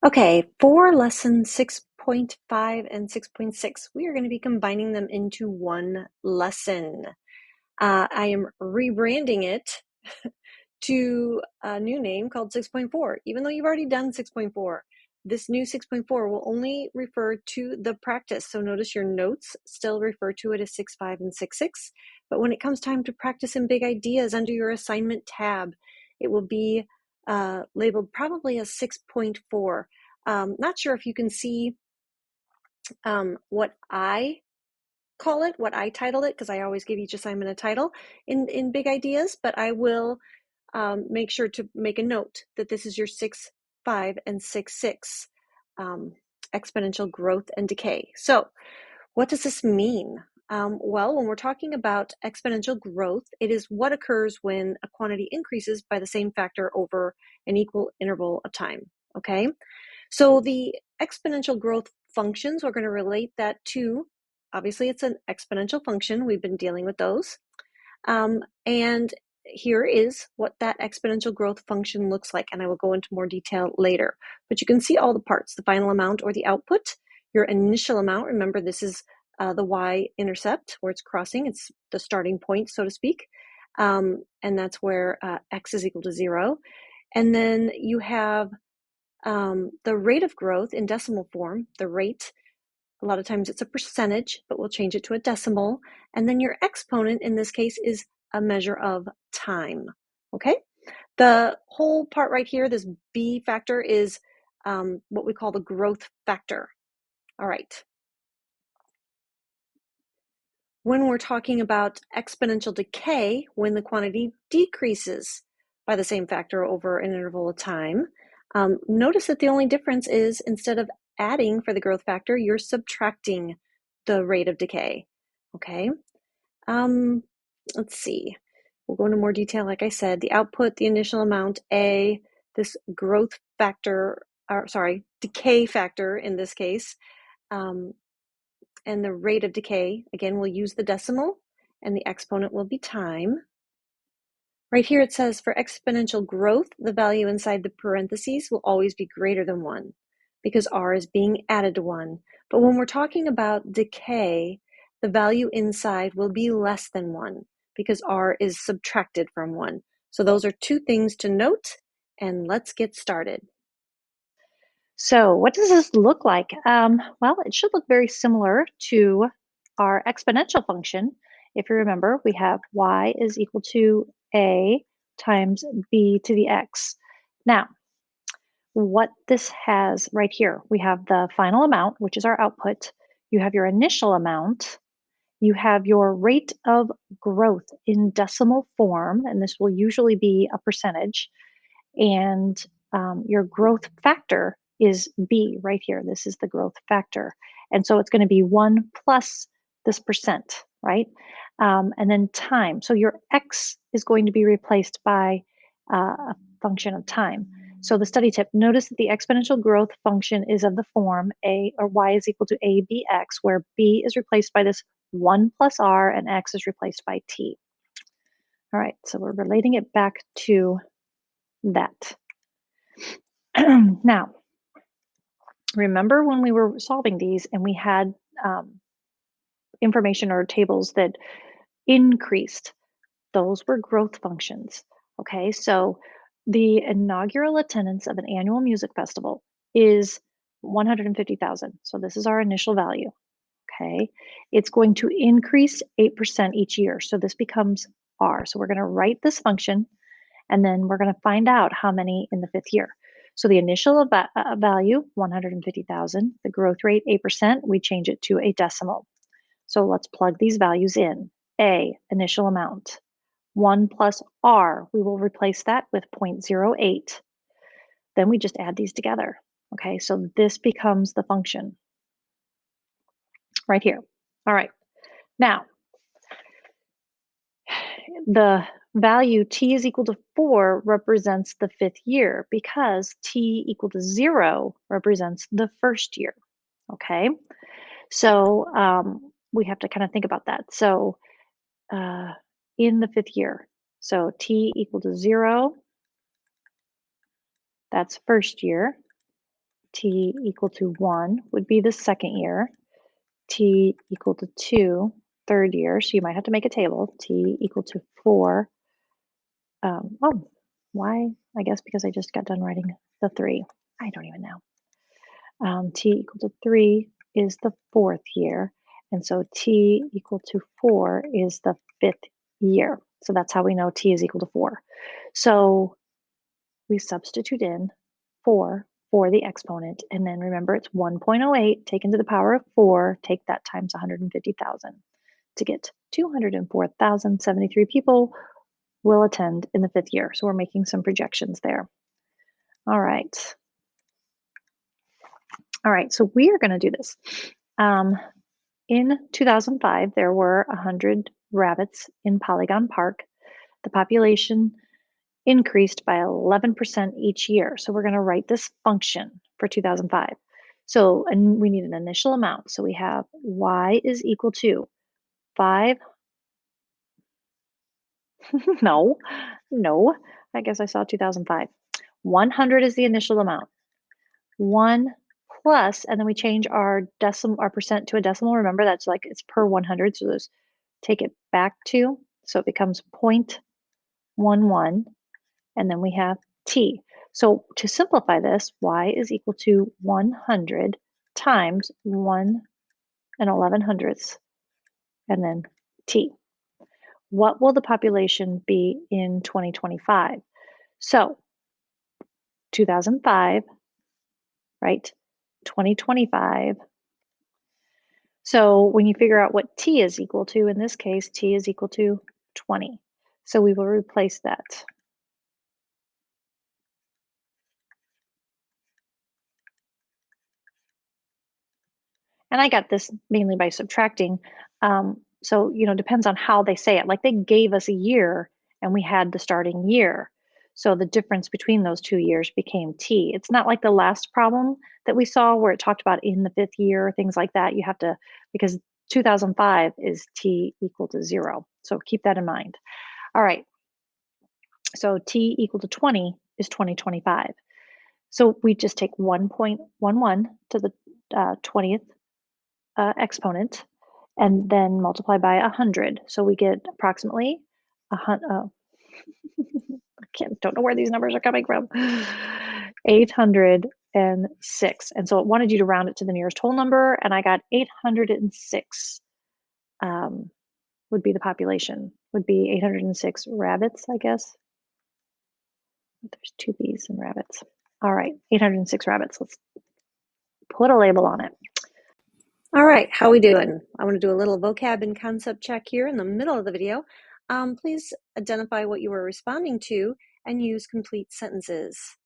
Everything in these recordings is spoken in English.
Okay, for lesson 6.5 and 6.6, we are going to be combining them into one lesson. I am rebranding it to a new name called 6.4. Even though you've already done 6.4, this new 6.4 will only refer to the practice. So notice your notes still refer to it as 6.5 and 6.6. But when it comes time to practice in big ideas under your assignment tab, it will be labeled probably as 6.4. Not sure if you can see what I call it, what I titled it, because I always give each assignment a title in big ideas, but I will make sure to make a note that this is your 6.5 and 6.6 exponential growth and decay. So what does this mean? Well, when we're talking about exponential growth, it is what occurs when a quantity increases by the same factor over an equal interval of time, okay? So the exponential growth functions, we're going to relate that to, obviously it's an exponential function, we've been dealing with those. And here is what that exponential growth function looks like, and I will go into more detail later. But you can see all the parts, the final amount or the output, your initial amount, remember this is the y-intercept where it's crossing, it's the starting point, so to speak, and that's where x is equal to 0. And then you have the rate of growth in decimal form, the rate, a lot of times it's a percentage, but we'll change it to a decimal. And then your exponent in this case is a measure of time, okay? The whole part right here, this B factor, is what we call the growth factor. All right. When we're talking about exponential decay, when the quantity decreases by the same factor over an interval of time, notice that the only difference is instead of adding for the growth factor, you're subtracting the rate of decay, okay? Let's see. We'll go into more detail. Like I said, the output, the initial amount, A, this growth factor, or sorry, decay factor in this case, and the rate of decay, again, we'll use the decimal, and the exponent will be time. Right here it says for exponential growth, the value inside the parentheses will always be greater than 1 because r is being added to 1. But when we're talking about decay, the value inside will be less than 1 because r is subtracted from 1. So those are two things to note, and let's get started. So what does this look like? Well, it should look very similar to our exponential function. If you remember, we have y is equal to a times b to the x. Now, what this has right here, we have the final amount, which is our output. You have your initial amount. You have your rate of growth in decimal form, and this will usually be a percentage. And your growth factor is B right here. This is the growth factor. And so it's going to be 1 plus this percent, right? And then time. So your X is going to be replaced by a function of time. So the study tip, notice that the exponential growth function is of the form A or Y is equal to ABX, where B is replaced by this 1 plus R and X is replaced by T. All right, so we're relating it back to that. Now, remember when we were solving these and we had information or tables that increased? Those were growth functions. Okay, so the inaugural attendance of an annual music festival is 150,000. So this is our initial value. Okay, it's going to increase 8% each year. So this becomes R. So we're going to write this function and then we're going to find out how many in the 5th year. So the initial value, 150,000, the growth rate, 8%, we change it to a decimal. So let's plug these values in. A, initial amount. 1 plus R, we will replace that with 0.08. Then we just add these together. Okay, so this becomes the function right here. All right, now the value t is equal to 4 represents the 5th year because t equal to 0 represents the 1st year. Okay, so we have to kind of think about that. So in the 5th year, so t equal to 0, that's 1st year. t equal to 1 would be the second year, t equal to 2, third year, so you might have to make a table, t equal to 4. Oh, why? I guess because I just got done writing the 3. I don't even know. T equal to 3 is the fourth year, and so t equal to 4 is the fifth year. So that's how we know t is equal to 4. So we substitute in 4 for the exponent, and then remember it's 1.08 taken to the power of 4, take that times 150,000 to get 204,073 people will attend in the fifth year. So we're making some projections there. All right. All right, so we are going to do this. In 2005, there were 100 rabbits in Polygon Park. The population increased by 11% each year. So we're going to write this function for 2005. So and we need an initial amount. So we have y is equal to 5. No, no, I guess I saw 2005. 100 is the initial amount. 1 plus, and then we change our percent to a decimal. Remember, that's like it's per 100. So those take it back to, so it becomes 0.11, and then we have t. So to simplify this, y is equal to 100 times 1 and 11 hundredths, and then t. What will the population be in 2025? So 2005, right? 2025. So when you figure out what t is equal to, in this case, t is equal to 20. So we will replace that. And I got this mainly by subtracting. So, depends on how they say it. Like they gave us a year and we had the starting year. So the difference between those 2 years became t. It's not like the last problem that we saw where it talked about in the fifth year, things like that. You have to, because 2005 is t equal to 0. So keep that in mind. All right. So t equal to 20 is 2025. So we just take 1.11 to the 20th exponent and then multiply by 100. So we get approximately don't know where these numbers are coming from. 806. And so it wanted you to round it to the nearest whole number, and I got 806 would be the population, would be 806 rabbits, I guess. There's 2 bees and rabbits. All right, 806 rabbits. Let's put a label on it. All right, how we doing? I want to do a little vocab and concept check here in the middle of the video. Please identify what you were responding to and use complete sentences.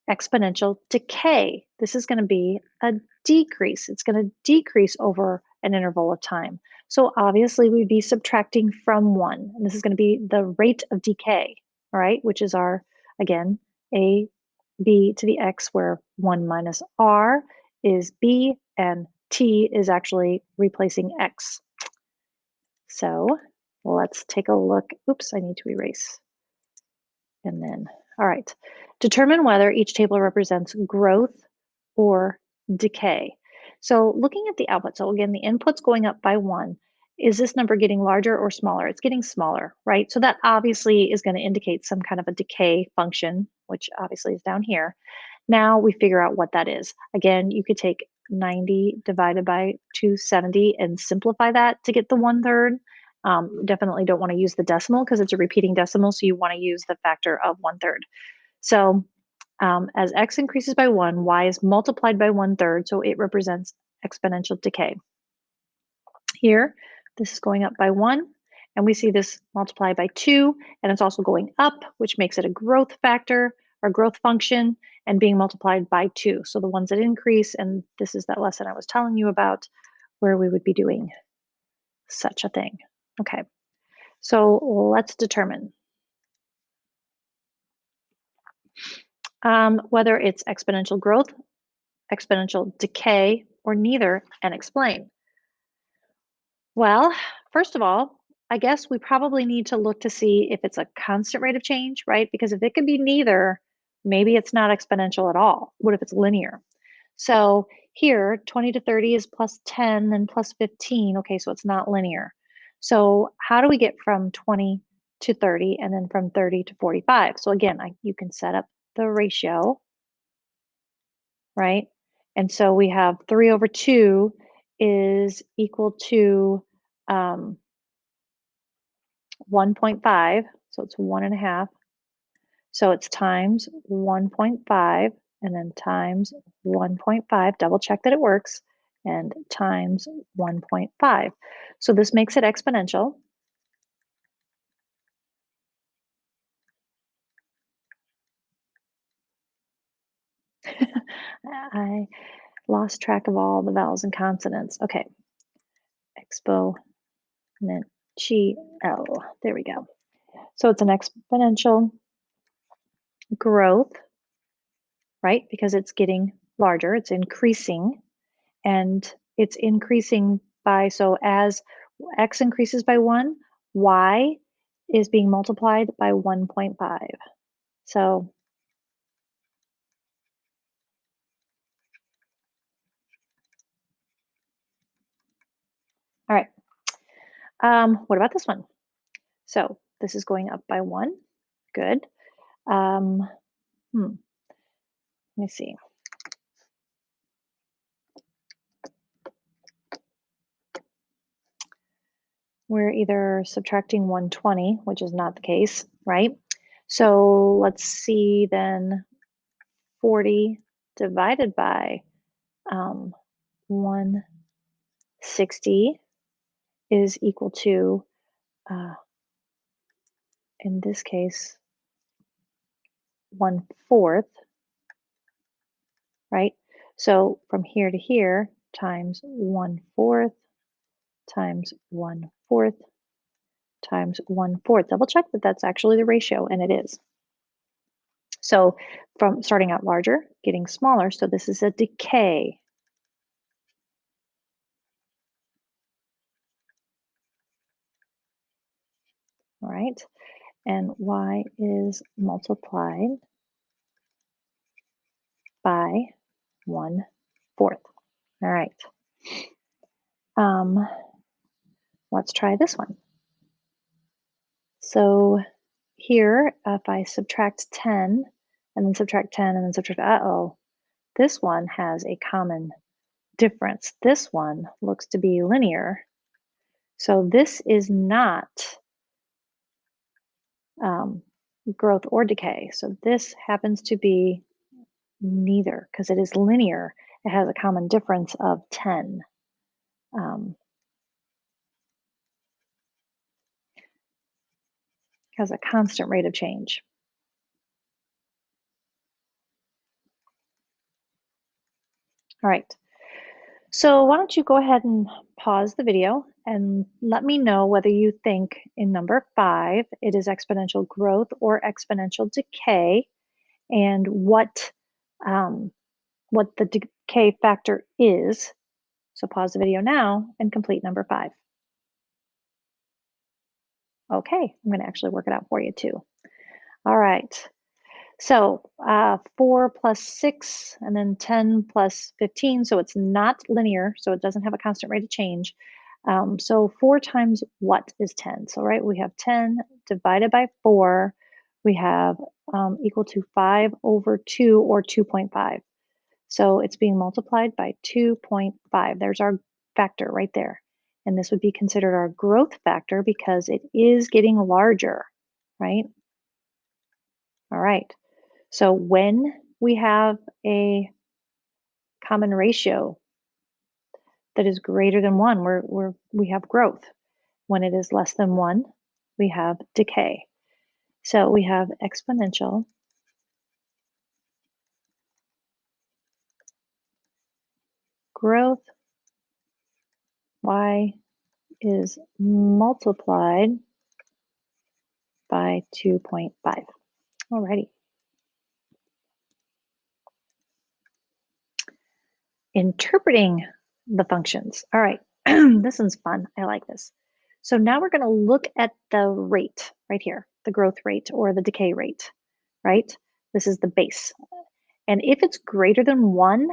Exponential decay. This is going to be a decrease. It's going to decrease over an interval of time. So obviously we'd be subtracting from 1. And this is going to be the rate of decay, all right, which is our, again, a b to the x, where 1 minus r is b and t is actually replacing x. So let's take a look. Oops, I need to erase. And then, all right, determine whether each table represents growth or decay. So looking at the output, so again, the input's going up by 1. Is this number getting larger or smaller? It's getting smaller, right? So that obviously is going to indicate some kind of a decay function, which obviously is down here. Now we figure out what that is. Again, you could take 90 divided by 270 and simplify that to get the 1/3. Definitely don't want to use the decimal because it's a repeating decimal, so you want to use the factor of 1/3. So as x increases by 1, y is multiplied by 1/3, so it represents exponential decay. Here, this is going up by 1, and we see this multiplied by 2, and it's also going up, which makes it a growth factor or growth function, and being multiplied by 2. So the ones that increase, and this is that lesson I was telling you about where we would be doing such a thing. Okay, so let's determine whether it's exponential growth, exponential decay, or neither, and explain. Well, first of all, I guess we probably need to look to see if it's a constant rate of change, right? Because if it could be neither, Maybe it's not exponential at all. What if it's linear? So here, 20 to 30 is plus 10, then plus 15. Okay, so it's not linear. So how do we get from 20 to 30 and then from 30 to 45? So again, you can set up the ratio, right? And so we have 3 over 2 is equal to 1.5. So it's 1.5. So it's times 1.5 and then times 1.5, double check that it works, and times 1.5. So this makes it exponential. I lost track of all the vowels and consonants. Okay, exponential. There we go. So it's an exponential growth, right? Because it's getting larger, it's increasing, and it's increasing by, so as x increases by 1, y is being multiplied by 1.5. So, all right. What about this one? So this is going up by 1. Good. Let me see. We're either subtracting 120, which is not the case, right? So let's see then 40 divided by 160 is equal to, in this case, 1/4, right? So from here to here times 1/4 times 1/4 times 1/4. Double check that that's actually the ratio, and it is. So from starting out larger, getting smaller, so this is a decay. All right, and y is multiplied by 1/4. All right. Let's try this one. So here, if I subtract 10 and then subtract 10 and then subtract, this one has a common difference. This one looks to be linear. So this is not growth or decay. So this happens to be neither because it is linear. It has a common difference of 10. Has a constant rate of change. All right. So why don't you go ahead and pause the video and let me know whether you think in number 5 it is exponential growth or exponential decay, and what the decay factor is. So pause the video now and complete number 5. Okay, I'm going to actually work it out for you too. All right. So 4 plus 6 and then 10 plus 15. So it's not linear, so it doesn't have a constant rate of change. So 4 times what is 10? So right, we have 10 divided by 4. We have equal to 5 over 2 or 2.5. So it's being multiplied by 2.5. There's our factor right there. And this would be considered our growth factor because it is getting larger, right? All right. So when we have a common ratio that is greater than 1, we have growth. When it is less than 1, we have decay. So we have exponential growth. Y is multiplied by 2.5. Alrighty. Interpreting the functions. All right, this one's fun. I like this. So now we're going to look at the rate right here, the growth rate or the decay rate, right? This is the base. And if it's greater than 1,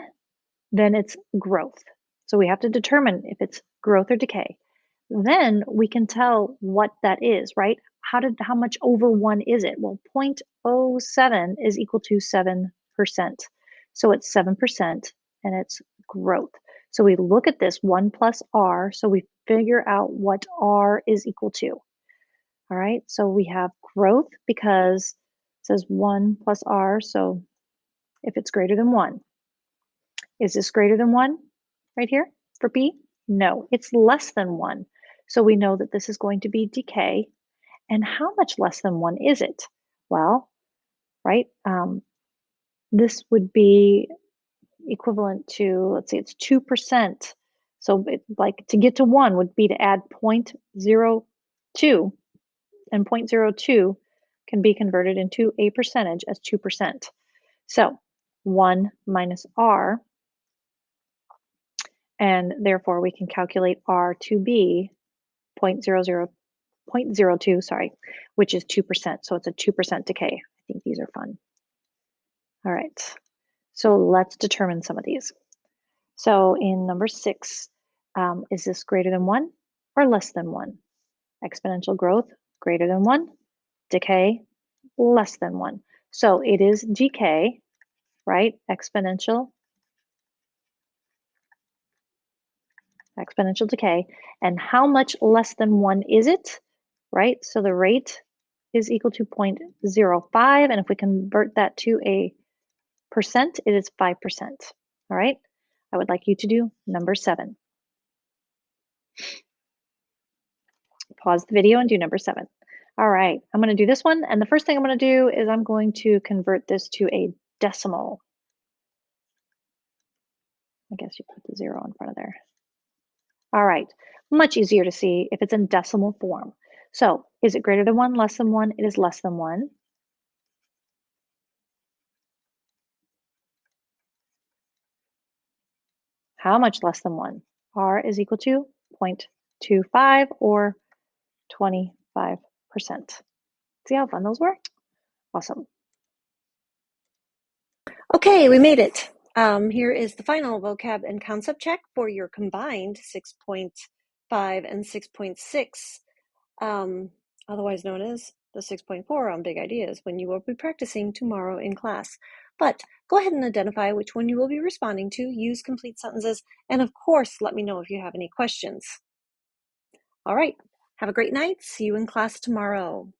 then it's growth. So we have to determine if it's growth or decay. Then we can tell what that is, right? How much over 1 is it? Well, 0.07 is equal to 7%. So it's 7% and it's growth. So we look at this 1 plus r, so we figure out what r is equal to. All right, so we have growth because it says 1 plus r, so if it's greater than 1. Is this greater than 1 right here for B? No, it's less than 1. So we know that this is going to be decay. And how much less than 1 is it? Well, right, this would be equivalent to, let's see, it's 2%. So like to get to 1 would be to add 0.02, and 0.02 can be converted into a percentage as 2%. So 1 minus r, and therefore we can calculate r to be 0.02, sorry, which is 2%. So it's a 2% decay. I think these are fun. All right, so let's determine some of these. So in number 6, is this greater than 1 or less than 1? Exponential growth, greater than 1. Decay, less than 1. So it is decay, right? Exponential decay. And how much less than 1 is it, right? So the rate is equal to 0.05. And if we convert that to a percent, it is 5%. All right, I would like you to do number 7. Pause the video and do number 7. All right, I'm going to do this one. And the first thing I'm going to do is I'm going to convert this to a decimal. I guess you put the 0 in front of there. All right, much easier to see if it's in decimal form. So is it greater than 1, less than 1? It is less than 1. How much less than 1? R is equal to 0.25 or 25%. See how fun those were? Awesome. Okay, we made it. Here is the final vocab and concept check for your combined 6.5 and 6.6, otherwise known as the 6.4 on Big Ideas, when you will be practicing tomorrow in class. But go ahead and identify which one you will be responding to, use complete sentences, and of course, let me know if you have any questions. All right, have a great night. See you in class tomorrow.